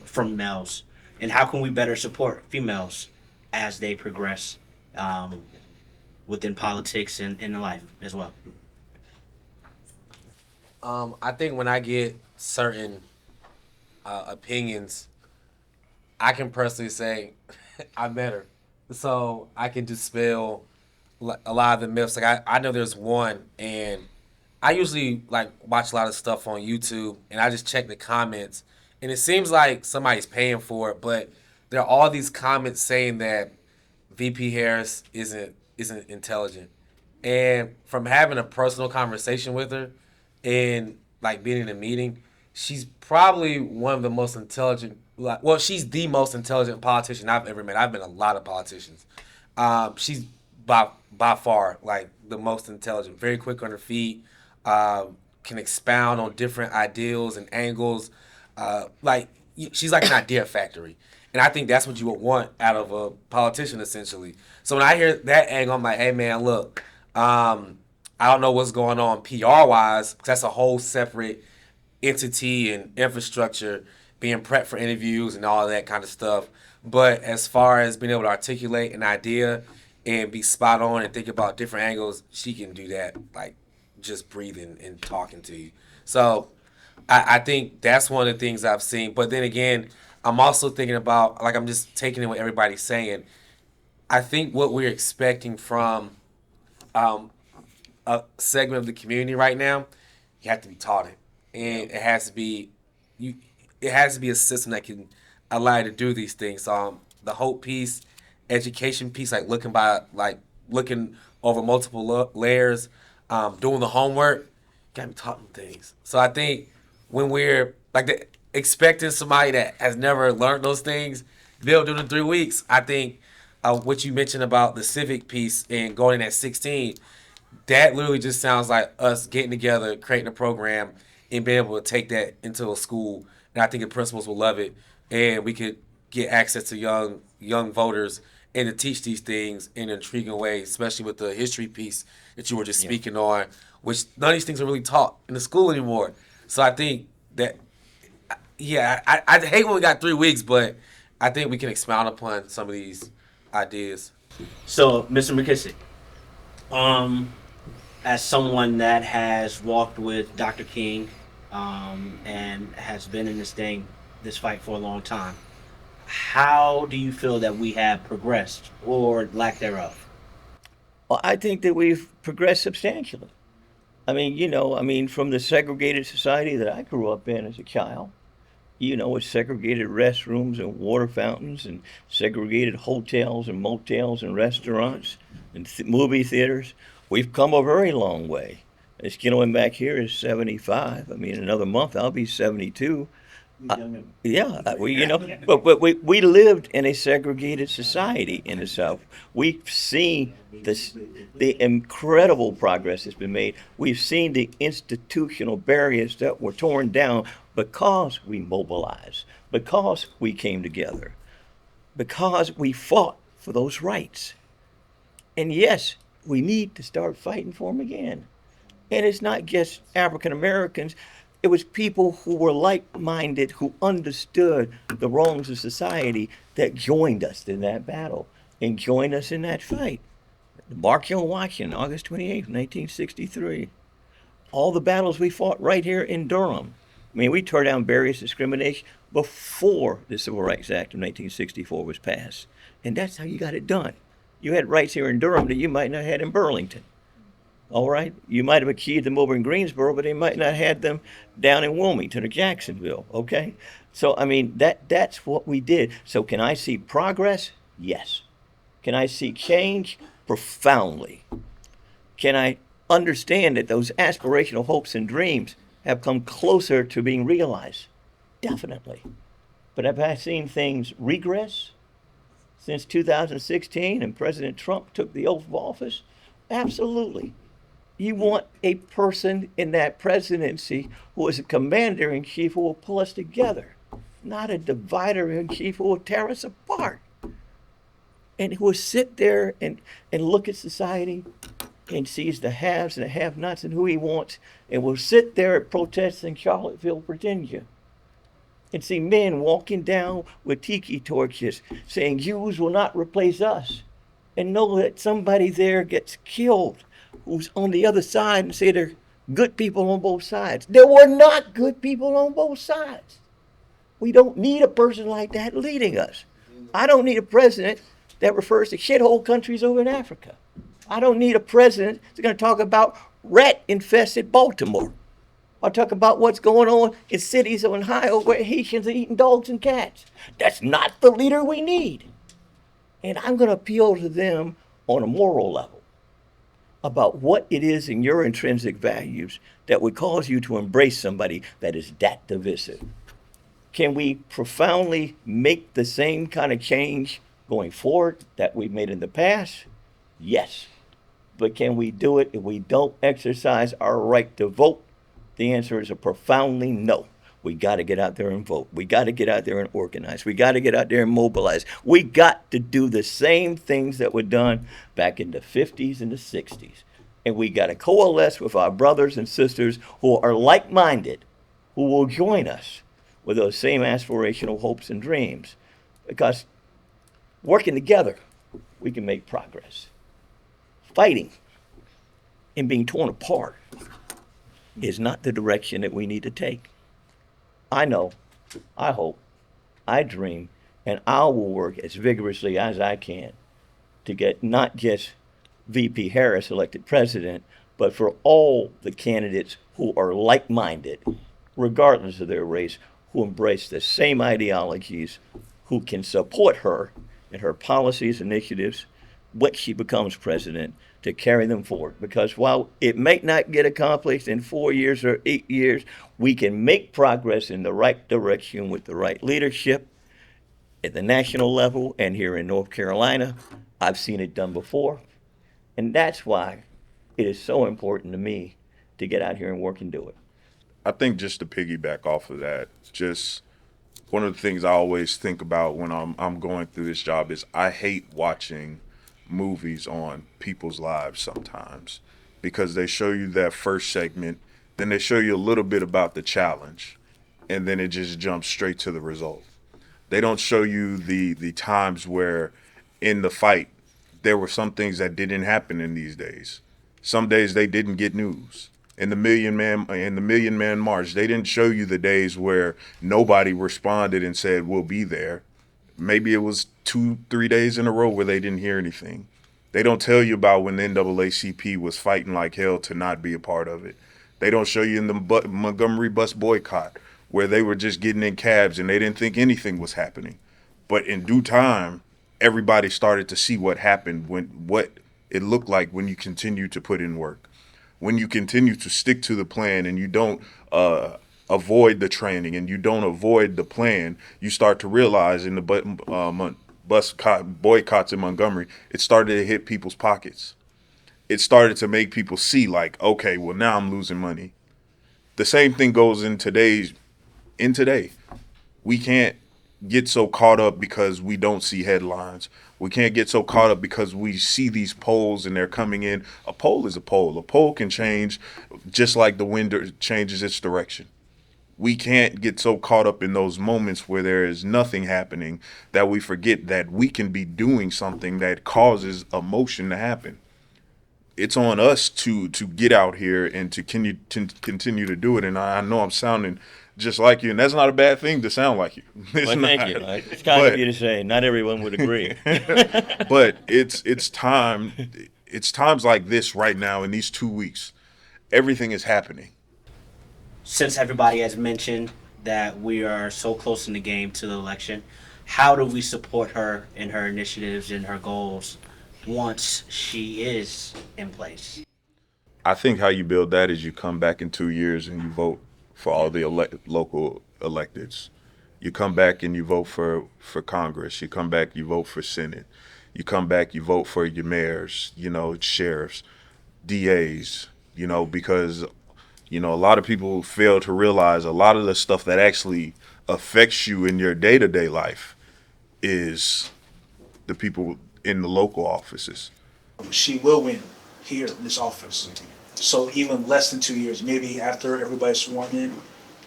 from males, and how can we better support females as they progress within politics and in life as well? I think when I get certain opinions, I can personally say I met her, so I can dispel a lot of the myths. Like I know there's one, and I usually like watch a lot of stuff on YouTube, and I just check the comments, and it seems like somebody's paying for it, but there are all these comments saying that VP Harris isn't intelligent, and from having a personal conversation with her and like being in a meeting, she's probably one of the most intelligent. Well, she's the most intelligent politician I've ever met. I've met a lot of politicians. She's by far like the most intelligent. Very quick on her feet. Can expound on different ideals and angles. She's like an idea factory. And I think that's what you would want out of a politician, essentially. So when I hear that angle, I'm like, hey, man, look, I don't know what's going on PR-wise, because that's a whole separate entity and infrastructure, being prepped for interviews and all of that kind of stuff. But as far as being able to articulate an idea and be spot on and think about different angles, she can do that, like just breathing and talking to you. So I think that's one of the things I've seen. But then again, I'm also thinking about, like, I'm just taking in what everybody's saying. I think what we're expecting from a segment of the community right now, you have to be taught it, and it has to be a system that can allow you to do these things. The hope piece, education piece, like looking over multiple layers, doing the homework, you gotta be taught them things. So I think when we're expecting somebody that has never learned those things, be able to do it in 3 weeks. I think what you mentioned about the civic piece and going in at 16, that literally just sounds like us getting together, creating a program, and be able to take that into a school. And I think the principals will love it, and we could get access to young voters and to teach these things in an intriguing way, especially with the history piece that you were just speaking on, which none of these things are really taught in the school anymore. So I think that, yeah, I hate when we got 3 weeks, but I think we can expound upon some of these ideas. So, Mr. McKissick, um, as someone that has walked with Dr. King, and has been in this fight for a long time, how do you feel that we have progressed or lack thereof? Well, I think that we've progressed substantially. From the segregated society that I grew up in as a child, with segregated restrooms and water fountains and segregated hotels and motels and restaurants and movie theaters. We've come a very long way. This gentleman back here is 75. Another month I'll be 72. Yeah, but we lived in a segregated society in the South. We've seen the incredible progress that's been made. We've seen the institutional barriers that were torn down because we mobilized, because we came together, because we fought for those rights. And yes, we need to start fighting for them again. And it's not just African Americans. It was people who were like-minded, who understood the wrongs of society that joined us in that battle and joined us in that fight. Mark Young Washington, August 28th, 1963. All the battles we fought right here in Durham. We tore down barriers discrimination before the Civil Rights Act of 1964 was passed. And that's how you got it done. You had rights here in Durham that you might not have had in Burlington. All right, you might have achieved them over in Greensboro, but they might not have had them down in Wilmington or Jacksonville. Okay, so that's what we did. So can I see progress? Yes. Can I see change? Profoundly. Can I understand that those aspirational hopes and dreams have come closer to being realized? Definitely. But have I seen things regress since 2016 and President Trump took the oath of office? Absolutely. You want a person in that presidency who is a commander in chief who will pull us together, not a divider in chief who will tear us apart. And who will sit there and look at society and sees the haves and the have-nots and who he wants, and will sit there at protests in Charlottesville, Virginia, and see men walking down with tiki torches saying Jews will not replace us, and know that somebody there gets killed who's on the other side and say they're good people on both sides. There were not good people on both sides. We don't need a person like that leading us. I don't need a president that refers to shithole countries over in Africa. I don't need a president that's going to talk about rat-infested Baltimore. I'll talk about what's going on in cities of Ohio where Haitians are eating dogs and cats. That's not the leader we need. And I'm going to appeal to them on a moral level about what it is in your intrinsic values that would cause you to embrace somebody that is that divisive. Can we profoundly make the same kind of change going forward that we've made in the past? Yes. But can we do it if we don't exercise our right to vote? The answer is a profoundly no. We got to get out there and vote. We got to get out there and organize. We got to get out there and mobilize. We got to do the same things that were done back in the 50s and the 60s. And we got to coalesce with our brothers and sisters who are like-minded, who will join us with those same aspirational hopes and dreams. Because working together, we can make progress. Fighting and being torn apart is not the direction that we need to take. I know, I hope, I dream, and I will work as vigorously as I can to get not just VP Harris elected president, but for all the candidates who are like-minded, regardless of their race, who embrace the same ideologies, who can support her in her policies, initiatives, when she becomes president, to carry them forward. Because while it may not get accomplished in 4 years or 8 years, we can make progress in the right direction with the right leadership at the national level and here in North Carolina. I've seen it done before. And that's why it is so important to me to get out here and work and do it. I think just to piggyback off of that, just one of the things I always think about when I'm going through this job is I hate watching movies on people's lives sometimes because they show you that first segment, then they show you a little bit about the challenge, and then it just jumps straight to the result. They don't show you the times where in the fight there were some things that didn't happen in these days. Some days they didn't get news. In the Million Man March, they didn't show you the days where nobody responded and said we'll be there. Maybe it was 2, 3 days in a row where they didn't hear anything. They don't tell you about when the NAACP was fighting like hell to not be a part of it. They don't show you in the Montgomery bus boycott where they were just getting in cabs and they didn't think anything was happening. But in due time, everybody started to see what happened when what it looked like when you continue to put in work, when you continue to stick to the plan and you don't avoid the training and you don't avoid the plan. You start to realize in the boycotts in Montgomery, it started to hit people's pockets. It started to make people see like, okay, well now I'm losing money. The same thing goes in today. We can't get so caught up because we don't see headlines. We can't get so caught up because we see these polls and they're coming in. A poll is a poll. A poll can change just like the wind changes its direction. We can't get so caught up in those moments where there is nothing happening that we forget that we can be doing something that causes emotion to happen. It's on us to get out here and to continue to do it. And I know I'm sounding just like you, and that's not a bad thing to sound like you. It's Well, not. thank you. It's kind of you to say. Not everyone would agree. But it's time. It's times like this right now in these 2 weeks. Everything is happening. Since everybody has mentioned that we are so close in the game to the election, how do we support her in her initiatives and her goals once she is in place? I think how you build that is you come back in 2 years and you vote for all the local electeds. You come back and you vote for Congress. You come back, you vote for Senate. You come back, you vote for your mayors, sheriffs, DAs, because, a lot of people fail to realize a lot of the stuff that actually affects you in your day-to-day life is the people in the local offices. She will win here in this office. So even less than 2 years, maybe after everybody's sworn in,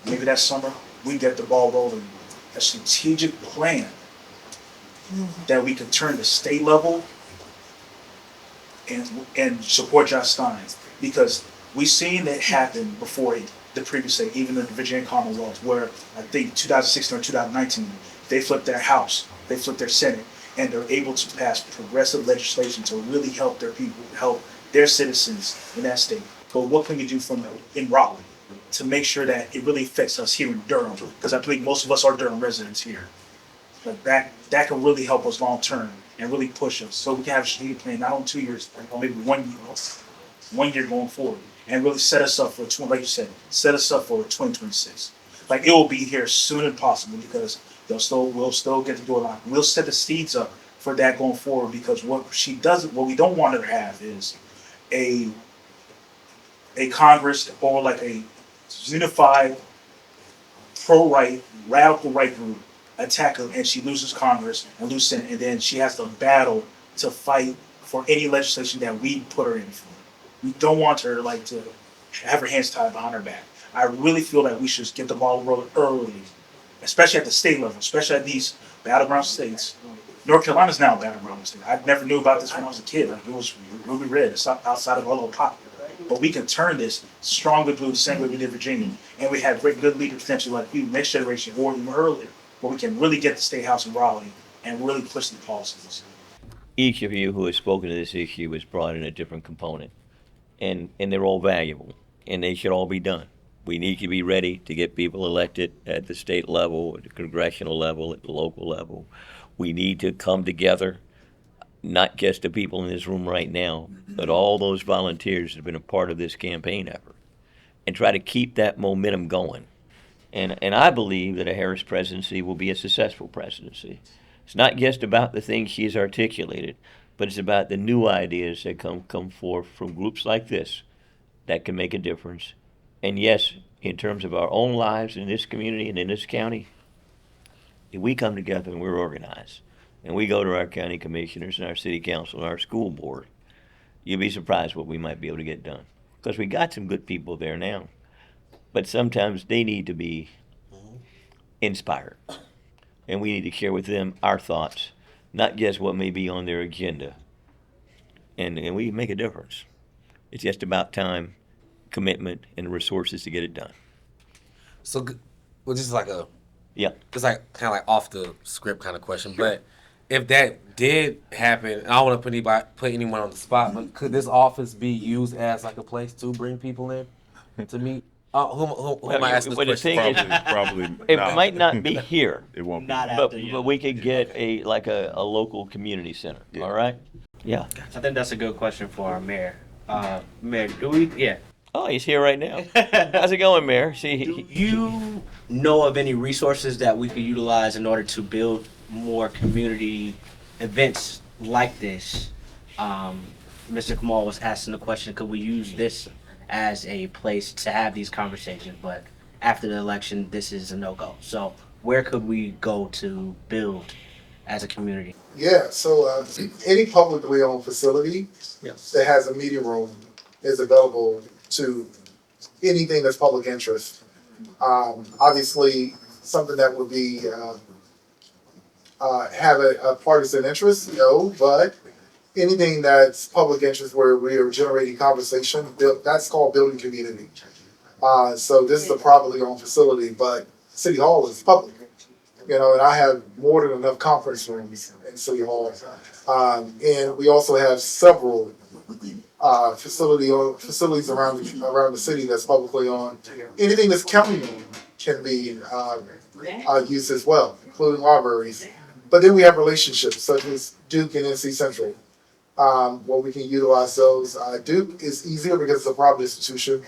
maybe that summer, we get the ball rolling. A strategic plan that we can turn the state level and support Josh Stein. Because we've seen it happen before the previous state, even in the Virginia Commonwealth, where I think 2016 or 2019, they flipped their House, they flipped their Senate, and they're able to pass progressive legislation to really help their people, help their citizens in that state. But what can we do in Raleigh to make sure that it really affects us here in Durham? Because I believe most of us are Durham residents here. But that can really help us long term and really push us. So we can have a strategic plan, not on 2 years, but maybe 1 year going forward, and really set us up for like you said, set us up for 2026. Like it will be here soon as possible because we'll still get to do a lot. We'll set the seeds up for that going forward because what we don't want her to have is a Congress or like a unified pro-right, radical right group attack her and she loses Congress and loses Senate, and then she has to battle to fight for any legislation that we put her in for. We don't want her to have her hands tied behind her back. I really feel that we should get the ball rolling early, especially at the state level, especially at these battleground states. North Carolina's now a battleground state. I never knew about this when I was a kid. It was ruby red. It's outside of our little pocket. But we can turn this strongly blue the same way we did Virginia. And we have good leaders potentially like you, next generation, or even earlier, where we can really get the State House in Raleigh and really push the policies. Each of you who has spoken to this issue has brought in a different component, and they're all valuable, and they should all be done. We need to be ready to get people elected at the state level, at the congressional level, at the local level. We need to come together, not just the people in this room right now, but all those volunteers that have been a part of this campaign effort, and try to keep that momentum going. And I believe that a Harris presidency will be a successful presidency. It's not just about the things she's articulated, but it's about the new ideas that come forth from groups like this that can make a difference And yes, in terms of our own lives in this community and in this county, if we come together and we're organized, and we go to our county commissioners and our city council and our school board, you'd be surprised what we might be able to get done. Because we got some good people there now, but sometimes they need to be inspired. And we need to share with them our thoughts, not just what may be on their agenda. And we make a difference. It's just about time, commitment, and resources to get it done. So, well, just like Yeah. it's like kind of like off the script kind of question, but if that did happen, I don't want to put anyone on the spot, but could this office be used as like a place to bring people in to meet? Who am I asking Well, this the question? thing is, Probably it not. might not be here, It won't be. Not but after you. but we could get a local community center. Yeah. All right. Yeah. I think that's a good question for our mayor. Mayor, do we? Yeah. Oh, he's here right now. How's it going, Mayor? See, Do you know of any resources that we could utilize in order to build more community events like this? Mr. Kamal was asking the question, could we use this as a place to have these conversations? But after the election, this is a no-go. So where could we go to build as a community? Yeah, so any publicly owned facility Yes. that has a media room is available to anything that's public interest. Obviously, something that would be have a partisan interest, no, but anything that's public interest where we are generating conversation, that's called building community. So this is a privately owned facility, but City Hall is public. And I have more than enough conference rooms in City Hall. And we also have several facilities around the city that's publicly owned. Anything that's county owned can be used as well, including libraries. But then we have relationships such as Duke and NC Central, where we can utilize those. Duke is easier because it's a private institution.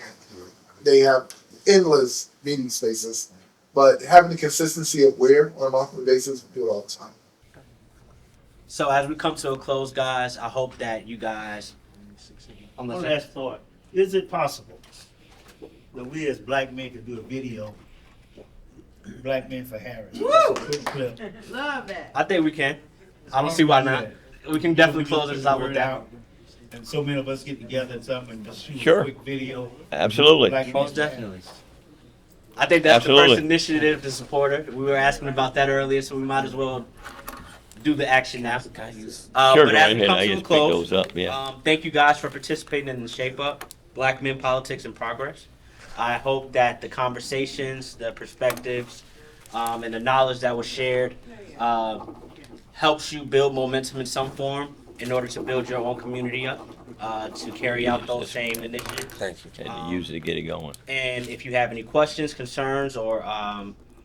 They have endless meeting spaces. But having the consistency of where on a monthly basis, we do it all the time. So as we come to a close, guys, I hope that you guys. One last thought. Is it possible that we as black men could do a video, Black Men for Harris? Woo! Quick clip. Love that. I think we can. I don't see why not. We can definitely close this out with that. And so many of us get together and something and just shoot Sure. a quick video. Absolutely. Black Men Most for definitely. Harris. I think that's the Absolutely. first initiative to support her. We were asking about that earlier, so we might as well do the action now. Sure, But go as we ahead. come I to a just pick close, those up. Yeah. thank you guys for participating in the Shape Up Black Men Politics in Progress. I hope that the conversations, the perspectives, and the knowledge that was shared helps you build momentum in some form in order to build your own community up, to carry out those same initiatives. Thank you. And to use it to get it going. And if you have any questions, concerns, or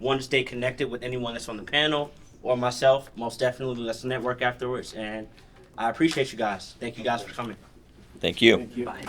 want to stay connected with anyone that's on the panel or myself, most definitely let's network afterwards. And I appreciate you guys. Thank you guys for coming. Thank you. Bye.